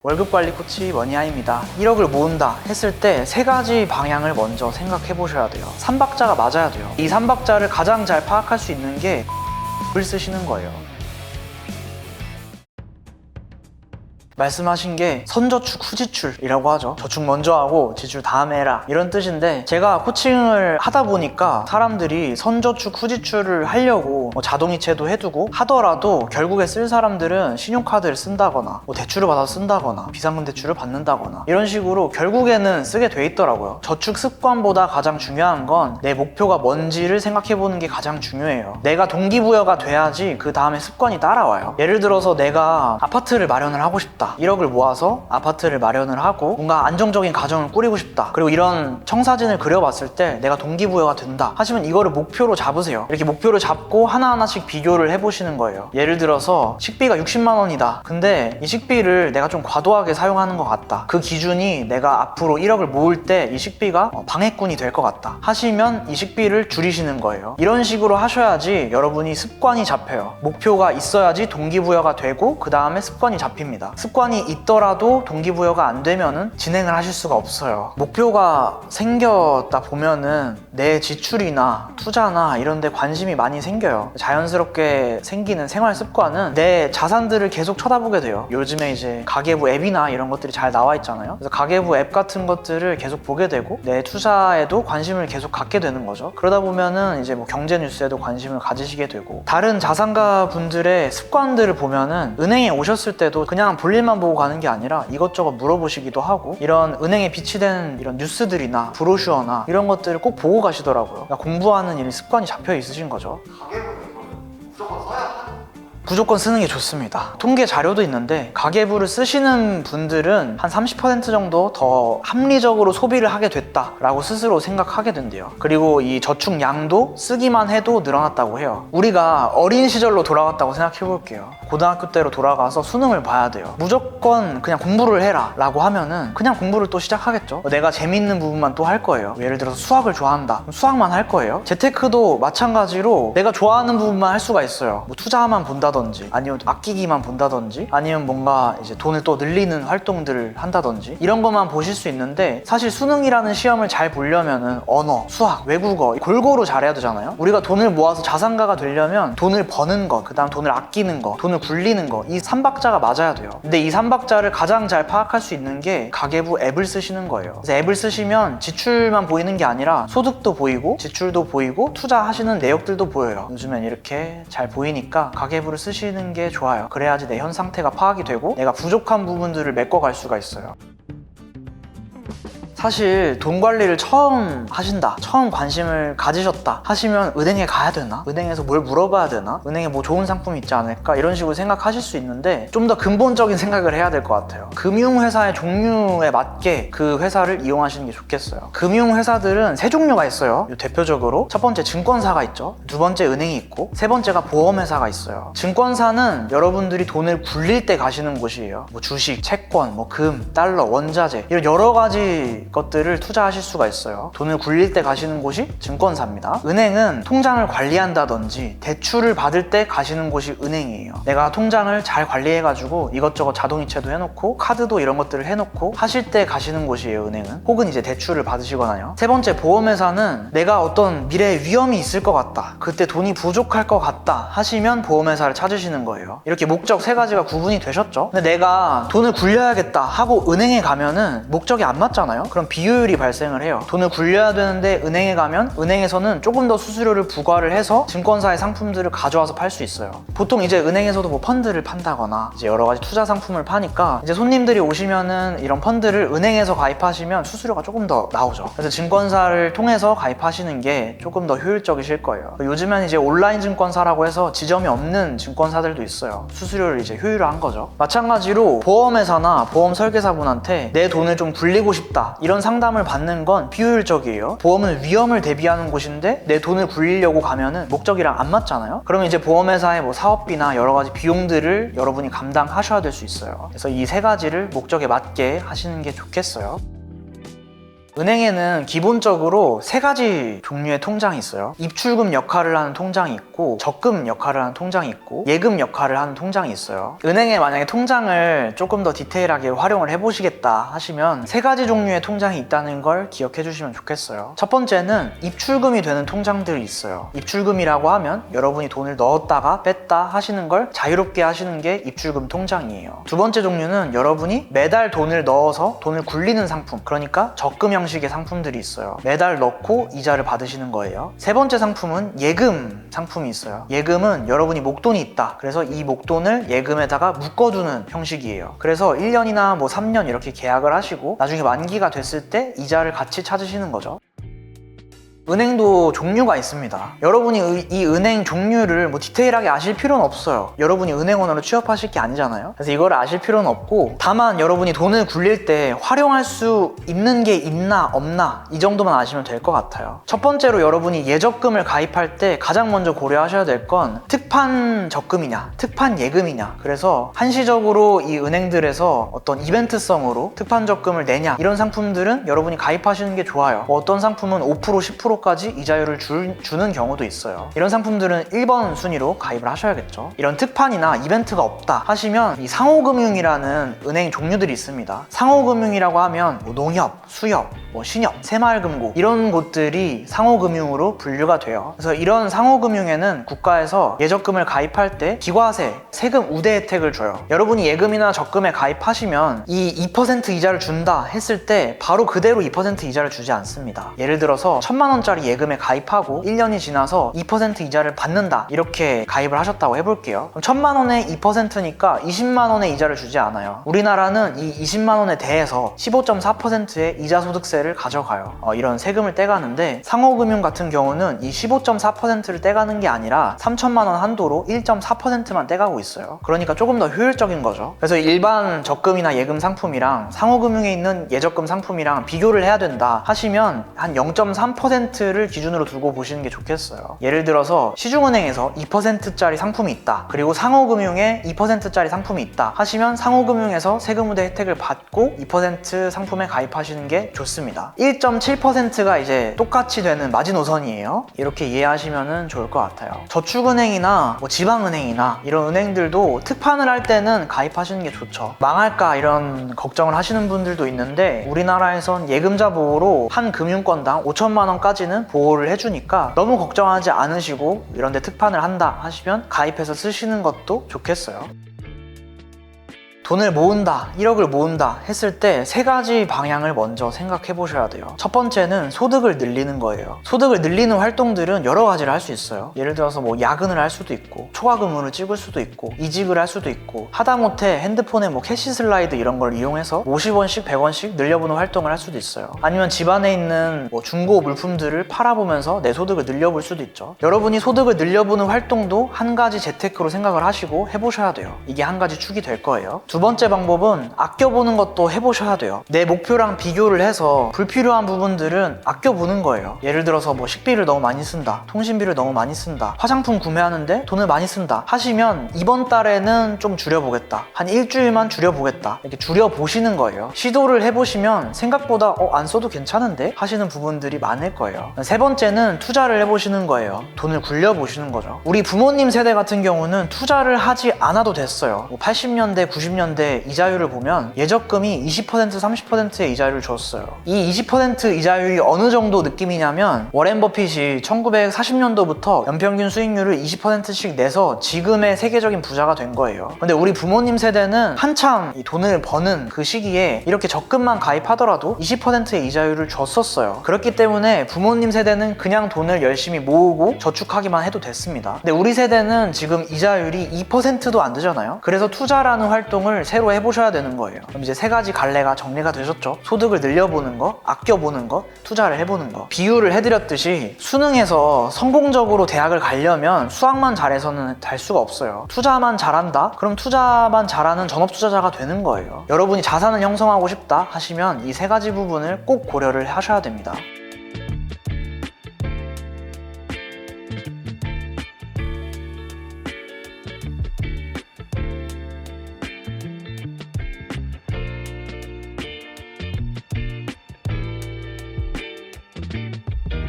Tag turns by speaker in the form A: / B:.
A: 월급 관리 코치 머니하입니다. 1억을 모은다 했을 때 세 가지 방향을 먼저 생각해 보셔야 돼요. 3박자가 맞아야 돼요. 이 3박자를 가장 잘 파악할 수 있는 게 글 쓰시는 거예요. 말씀하신 게 선저축 후지출이라고 하죠. 저축 먼저 하고 지출 다음에 해라 이런 뜻인데, 제가 코칭을 하다 보니까 사람들이 선저축 후지출을 하려고 자동이체도 해두고 하더라도 결국에 쓸 사람들은 신용카드를 쓴다거나 대출을 받아서 쓴다거나 비상금 대출을 받는다거나 이런 식으로 결국에는 쓰게 돼 있더라고요. 저축 습관보다 가장 중요한 건 내 목표가 뭔지를 생각해 보는 게 가장 중요해요. 내가 동기부여가 돼야지 그 다음에 습관이 따라와요. 예를 들어서 내가 아파트를 마련을 하고 싶다, 1억을 모아서 아파트를 마련을 하고 뭔가 안정적인 가정을 꾸리고 싶다, 그리고 이런 청사진을 그려봤을 때 내가 동기부여가 된다 하시면 이거를 목표로 잡으세요. 이렇게 목표를 잡고 하나하나씩 비교를 해보시는 거예요. 예를 들어서 식비가 60만 원이다. 근데 이 식비를 내가 좀 과도하게 사용하는 것 같다. 그 기준이 내가 앞으로 1억을 모을 때 이 식비가 방해꾼이 될 것 같다 하시면 이 식비를 줄이시는 거예요. 이런 식으로 하셔야지 여러분이 습관이 잡혀요. 목표가 있어야지 동기부여가 되고 그 다음에 습관이 잡힙니다. 습관이 있더라도 동기부여가 안 되면은 진행을 하실 수가 없어요. 목표가 생겼다 보면은 내 지출이나 투자나 이런 데 관심이 많이 생겨요. 자연스럽게 생기는 생활 습관은 내 자산들을 계속 쳐다보게 돼요. 요즘에 이제 가계부 앱이나 이런 것들이 잘 나와 있잖아요. 그래서 가계부 앱 같은 것들을 계속 보게 되고 내 투자에도 관심을 계속 갖게 되는 거죠. 그러다 보면은 이제 경제 뉴스에도 관심을 가지시게 되고, 다른 자산가 분들의 습관들을 보면은 은행에 오셨을 때도 그냥 볼일만 보고 가는 게 아니라 이것저것 물어보시기도 하고, 이런 은행에 비치된 이런 뉴스들이나 브로슈어나 이런 것들을 꼭 보고 가시더라고요. 그러니까 공부하는 이 습관이 잡혀 있으신 거죠.
B: 가계부는 무조건 써야 하는?
A: 무조건 쓰는 게 좋습니다. 통계 자료도 있는데 가계부를 쓰시는 분들은 한 30% 정도 더 합리적으로 소비를 하게 됐다라고 스스로 생각하게 된대요. 그리고 이 저축량도 쓰기만 해도 늘어났다고 해요. 우리가 어린 시절로 돌아갔다고 생각해 볼게요. 고등학교 때로 돌아가서 수능을 봐야 돼요. 무조건 그냥 공부를 해라 라고 하면은 그냥 공부를 또 시작하겠죠. 내가 재밌는 부분만 또 할 거예요. 예를 들어서 수학을 좋아한다, 그럼 수학만 할 거예요. 재테크도 마찬가지로 내가 좋아하는 부분만 할 수가 있어요. 투자만 본다든지 아니면 아끼기만 본다든지 아니면 뭔가 이제 돈을 또 늘리는 활동들을 한다든지 이런 것만 보실 수 있는데, 사실 수능이라는 시험을 잘 보려면은 언어, 수학, 외국어 골고루 잘해야 되잖아요. 우리가 돈을 모아서 자산가가 되려면 돈을 버는 것, 그 다음 돈을 아끼는 것, 돈을 굴리는 것, 이 3박자가 맞아야 돼요. 근데 이 3박자를 가장 잘 파악할 수 있는 게 가계부 앱을 쓰시는 거예요. 그래서 앱을 쓰시면 지출만 보이는 게 아니라 소득도 보이고 지출도 보이고 투자하시는 내역들도 보여요. 요즘엔 이렇게 잘 보이니까 가계부를 쓰시는 게 좋아요. 그래야지 내 현 상태가 파악이 되고 내가 부족한 부분들을 메꿔갈 수가 있어요. 사실 돈 관리를 처음 하신다, 처음 관심을 가지셨다 하시면 은행에 가야 되나? 은행에서 뭘 물어봐야 되나? 은행에 뭐 좋은 상품이 있지 않을까? 이런 식으로 생각하실 수 있는데, 좀 더 근본적인 생각을 해야 될 것 같아요. 금융회사의 종류에 맞게 그 회사를 이용하시는 게 좋겠어요. 금융회사들은 세 종류가 있어요. 대표적으로 첫 번째 증권사가 있죠. 두 번째 은행이 있고, 세 번째가 보험회사가 있어요. 증권사는 여러분들이 돈을 굴릴 때 가시는 곳이에요. 주식, 채권, 금, 달러, 원자재 이런 여러 가지 것들을 투자하실 수가 있어요. 돈을 굴릴 때 가시는 곳이 증권사입니다. 은행은 통장을 관리한다든지 대출을 받을 때 가시는 곳이 은행이에요. 내가 통장을 잘 관리해가지고 이것저것 자동이체도 해놓고 카드도 이런 것들을 해놓고 하실 때 가시는 곳이에요, 은행은. 혹은 이제 대출을 받으시거나요. 세 번째 보험회사는 내가 어떤 미래에 위험이 있을 것 같다, 그때 돈이 부족할 것 같다 하시면 보험회사를 찾으시는 거예요. 이렇게 목적 세 가지가 구분이 되셨죠? 근데 내가 돈을 굴려야겠다 하고 은행에 가면은 목적이 안 맞잖아요. 그럼 비효율이 발생을 해요. 돈을 굴려야 되는데 은행에 가면 은행에서는 조금 더 수수료를 부과를 해서 증권사의 상품들을 가져와서 팔 수 있어요. 보통 이제 은행에서도 펀드를 판다거나 이제 여러 가지 투자 상품을 파니까 이제 손님들이 오시면은 이런 펀드를 은행에서 가입하시면 수수료가 조금 더 나오죠. 그래서 증권사를 통해서 가입하시는 게 조금 더 효율적이실 거예요. 요즘엔 이제 온라인 증권사라고 해서 지점이 없는 증권사들도 있어요. 수수료를 이제 효율화한 거죠. 마찬가지로 보험회사나 보험 설계사분한테 내 돈을 좀 굴리고 싶다 이런 상담을 받는 건 비효율적이에요. 보험은 위험을 대비하는 곳인데 내 돈을 굴리려고 가면은 목적이랑 안 맞잖아요. 그러면 이제 보험회사의 사업비나 여러 가지 비용들을 여러분이 감당하셔야 될 수 있어요. 그래서 이 세 가지를 목적에 맞게 하시는 게 좋겠어요. 은행에는 기본적으로 세 가지 종류의 통장이 있어요. 입출금 역할을 하는 통장이 있고, 적금 역할을 하는 통장이 있고, 예금 역할을 하는 통장이 있어요. 은행에 만약에 통장을 조금 더 디테일하게 활용을 해보시겠다 하시면 세 가지 종류의 통장이 있다는 걸 기억해 주시면 좋겠어요. 첫 번째는 입출금이 되는 통장들이 있어요. 입출금이라고 하면 여러분이 돈을 넣었다가 뺐다 하시는 걸 자유롭게 하시는 게 입출금 통장이에요. 두 번째 종류는 여러분이 매달 돈을 넣어서 돈을 굴리는 상품, 그러니까 적금 형식의 상품들이 있어요. 매달 넣고 이자를 받으시는 거예요. 세 번째 상품은 예금 상품이 있어요. 예금은 여러분이 목돈이 있다, 그래서 이 목돈을 예금에다가 묶어두는 형식이에요. 그래서 1년이나 뭐 3년 이렇게 계약을 하시고 나중에 만기가 됐을 때 이자를 같이 찾으시는 거죠. 은행도 종류가 있습니다. 여러분이 이 은행 종류를 뭐 디테일하게 아실 필요는 없어요. 여러분이 은행원으로 취업하실 게 아니잖아요. 그래서 이걸 아실 필요는 없고, 다만 여러분이 돈을 굴릴 때 활용할 수 있는 게 있나 없나 이 정도만 아시면 될 것 같아요. 첫 번째로 여러분이 예적금을 가입할 때 가장 먼저 고려하셔야 될 건 특판 적금이냐 특판 예금이냐. 그래서 한시적으로 이 은행들에서 어떤 이벤트성으로 특판 적금을 내냐, 이런 상품들은 여러분이 가입하시는 게 좋아요. 뭐 어떤 상품은 5% 10%까지 이자율을 주는 경우도 있어요. 이런 상품들은 1번 순위로 가입을 하셔야겠죠. 이런 특판이나 이벤트가 없다 하시면 이 상호금융이라는 은행 종류들이 있습니다. 상호금융이라고 하면 뭐 농협, 수협, 뭐 신협, 새마을금고, 이런 곳들이 상호금융으로 분류가 돼요. 그래서 이런 상호금융에는 국가에서 예적금을 가입할 때 기과세, 세금 우대 혜택을 줘요. 여러분이 예금이나 적금에 가입하시면 이 2% 이자를 준다 했을 때 바로 그대로 2% 이자를 주지 않습니다. 예를 들어서 1,000만 원짜리 예금에 가입하고 1년이 지나서 2% 이자를 받는다, 이렇게 가입을 하셨다고 해볼게요. 그럼 1,000만 원에 2%니까 20만 원의 이자를 주지 않아요. 우리나라는 이 20만 원에 대해서 15.4%의 이자 소득세를 가져가요. 이런 세금을 떼가는데, 상호금융 같은 경우는 이 15.4%를 떼가는 게 아니라 3,000만 원 한도로 1.4%만 떼가고 있어요. 그러니까 조금 더 효율적인 거죠. 그래서 일반 적금이나 예금 상품이랑 상호금융에 있는 예적금 상품이랑 비교를 해야 된다 하시면 한 0.3%를 기준으로 두고 보시는 게 좋겠어요. 예를 들어서 시중은행에서 2%짜리 상품이 있다, 그리고 상호금융에 2%짜리 상품이 있다 하시면 상호금융에서 세금 우대 혜택을 받고 2% 상품에 가입하시는 게 좋습니다. 1.7%가 이제 똑같이 되는 마지노선이에요. 이렇게 이해하시면 좋을 것 같아요. 저축은행이나 뭐 지방은행이나 이런 은행들도 특판을 할 때는 가입하시는 게 좋죠. 망할까 이런 걱정을 하시는 분들도 있는데, 우리나라에선 예금자 보호로 한 금융권당 5천만 원까지는 보호를 해주니까 너무 걱정하지 않으시고 이런 데 특판을 한다 하시면 가입해서 쓰시는 것도 좋겠어요. 돈을 모은다, 1억을 모은다 했을 때 세 가지 방향을 먼저 생각해 보셔야 돼요. 첫 번째는 소득을 늘리는 거예요. 소득을 늘리는 활동들은 여러 가지를 할 수 있어요. 예를 들어서 뭐 야근을 할 수도 있고, 초과근무를 찍을 수도 있고, 이직을 할 수도 있고, 하다못해 핸드폰에 뭐 캐시 슬라이드 이런 걸 이용해서 50원씩 100원씩 늘려보는 활동을 할 수도 있어요. 아니면 집안에 있는 뭐 중고 물품들을 팔아보면서 내 소득을 늘려볼 수도 있죠. 여러분이 소득을 늘려보는 활동도 한 가지 재테크로 생각을 하시고 해보셔야 돼요. 이게 한 가지 축이 될 거예요. 두 번째 방법은 아껴보는 것도 해보셔야 돼요. 내 목표랑 비교를 해서 불필요한 부분들은 아껴보는 거예요. 예를 들어서 뭐 식비를 너무 많이 쓴다, 통신비를 너무 많이 쓴다, 화장품 구매하는데 돈을 많이 쓴다 하시면 이번 달에는 좀 줄여보겠다, 한 일주일만 줄여보겠다, 이렇게 줄여보시는 거예요. 시도를 해보시면 생각보다 안 써도 괜찮은데 하시는 부분들이 많을 거예요. 세 번째는 투자를 해보시는 거예요. 돈을 굴려보시는 거죠. 우리 부모님 세대 같은 경우는 투자를 하지 않아도 됐어요. 80년대, 90년대 이자율을 보면 예적금이 20%, 30%의 이자율을 줬어요. 이 20% 이자율이 어느 정도 느낌이냐면, 워렌 버핏이 1940년도부터 연평균 수익률을 20%씩 내서 지금의 세계적인 부자가 된 거예요. 근데 우리 부모님 세대는 한참 이 돈을 버는 그 시기에 이렇게 적금만 가입하더라도 20%의 이자율을 줬었어요. 그렇기 때문에 부모님 세대는 그냥 돈을 열심히 모으고 저축하기만 해도 됐습니다. 근데 우리 세대는 지금 이자율이 2%도 안 되잖아요. 그래서 투자라는 활동을 새로 해보셔야 되는 거예요. 그럼 이제 세 가지 갈래가 정리가 되셨죠? 소득을 늘려보는 거, 아껴보는 거, 투자를 해보는 거. 비유를 해드렸듯이 수능에서 성공적으로 대학을 가려면 수학만 잘해서는 될 수가 없어요. 투자만 잘한다? 그럼 투자만 잘하는 전업투자자가 되는 거예요. 여러분이 자산을 형성하고 싶다 하시면 이 세 가지 부분을 꼭 고려를 하셔야 됩니다.